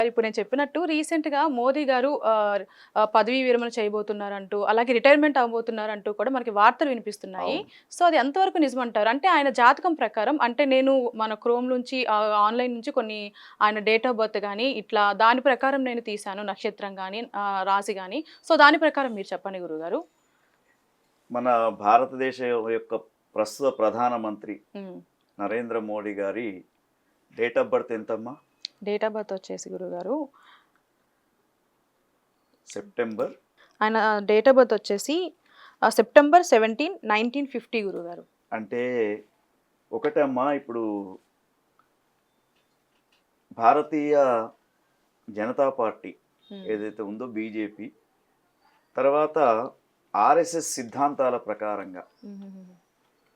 ఇప్పుడు నేను చెప్పినట్టు రీసెంట్‌గా మోదీ గారు పదవీ విరమణ చేయబోతున్నారంటూ, అలాగే రిటైర్మెంట్ అవ్వబోతున్నారంటూ కూడా మనకి వార్తలు వినిపిస్తున్నాయి. అవును. సో, అది ఎంతవరకు నిజమంటారు? అంటే ఆయన జాతకం ప్రకారం అంటే నేను మన క్రోమ్ నుంచి ఆన్‌లైన్ నుంచి కొన్ని ఆయన డేట్ ఆఫ్ బర్త్ గాని, ఇట్లా దాని ప్రకారం నేను తీశాను. నక్షత్రం గాని, రాశి గాని. సో, దాని ప్రకారం మీరు చెప్పండి గురుగారు. మన భారతదేశం యొక్క ప్రస్తుత ప్రధానమంత్రి హ్మ్. నరేంద్ర మోడీ గారి డేట్ ఆఫ్ బర్త్ ఎంతమ్మా? డేట్ ఆఫ్ బర్త్ వచ్చేసి గురుగారు, సెప్టెంబర్ ఆయన డేట్ ఆఫ్ బర్త్ వచ్చేసి సెప్టెంబర్ 17, 1950 గురుగారు. అంటే ఒకటమ్మా, ఇప్పుడు భారతీయ జనతా పార్టీ హ్మ్. ఏదైతే ఉందో బీజేపీ, తర్వాత ఆర్ఎస్ఎస్ సిద్ధాంతాల ప్రకారంగా, హుహుహు.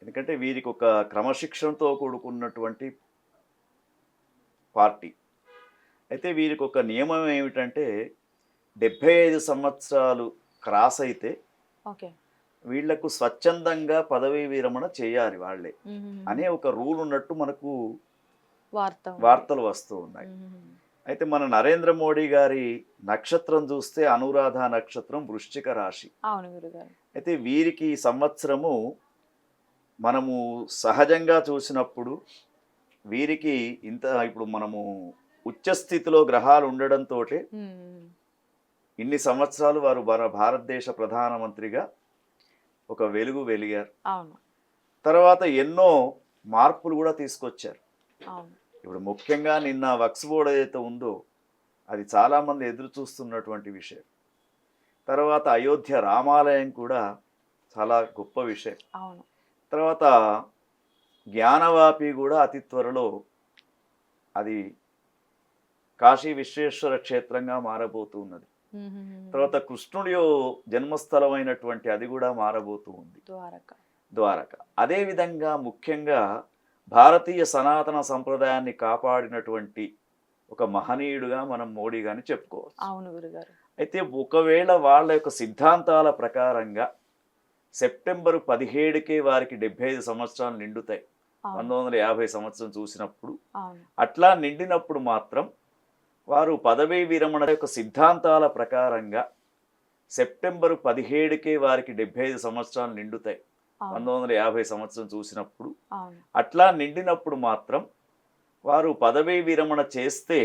ఎందుకంటే వీరికి ఒక క్రమశిక్షణతో కూడుకున్నటువంటి పార్టీ. అయితే వీరికి ఒక నియమం ఏమిటంటే 75 సంవత్సరాలు క్రాస్ అయితే ఓకే. వీళ్లకు స్వచ్ఛందంగా పదవీ విరమణ చేయాలి వాళ్ళే హుహుహు. అనే ఒక రూల్ ఉన్నట్టు మనకు వార్త ఉంది. వార్తలు వస్తూ ఉన్నాయి. హుహుహు. అయితే మన నరేంద్ర మోడీ గారి నక్షత్రం చూస్తే అనురాధ నక్షత్రం, వృశ్చిక రాశి. అవును గురుగారు. అయితే వీరికి ఈ సంవత్సరము మనము సహజంగా చూసినప్పుడు వీరికి ఇంత ఇప్పుడు మనము ఉచ్చ స్థితిలో గ్రహాలు ఉండడంతో హ్మ్. ఇన్ని సంవత్సరాలు వారు మన భారతదేశ ప్రధానమంత్రిగా ఒక వెలుగు వెలిగారు. అవును. తర్వాత ఎన్నో మార్పులు కూడా తీసుకొచ్చారు. అవును. ఇప్పుడు ముఖ్యంగా నిన్న వక్స్ బోర్డ్ ఏదైతే ఉందో అది చాలామంది ఎదురు చూస్తున్నటువంటి విషయం. తర్వాత అయోధ్య రామాలయం కూడా చాలా గొప్ప విషయం. అవును. తర్వాత జ్ఞానవాపి కూడా అతి త్వరలో అది కాశీ విశ్వేశ్వర క్షేత్రంగా మారబోతూ ఉన్నది. హుహుహు. తర్వాత కృష్ణుడి జన్మస్థలమైనటువంటి అది కూడా మారబోతూ ఉంది, ద్వారక. ద్వారక. అదేవిధంగా ముఖ్యంగా భారతీయ సనాతన సంప్రదాయాన్ని కాపాడినటువంటి ఒక మహనీయుడుగా మనం మోడీ గారిని చెప్పుకోవచ్చు. అవును గురుగారు. అయితే ఒకవేళ వాళ్ళ యొక్క సిద్ధాంతాల ప్రకారంగా సెప్టెంబర్ 17కే వారికి 75 సంవత్సరాలు నిండుతాయి. అవును. 1950 సంవత్సరం చూసినప్పుడు అవును. అట్లా నిండినప్పుడు మాత్రం వారు పదవీ విరమణ యొక్క సిద్ధాంతాల ప్రకారంగా సెప్టెంబర్ 17కే వారికి 75 సంవత్సరాలు నిండుతాయి. అవును. 1950 సంవత్సరం చూసినప్పుడు అవును. అట్లా నిండినప్పుడు మాత్రం వారు పదవీ విరమణ చేస్తే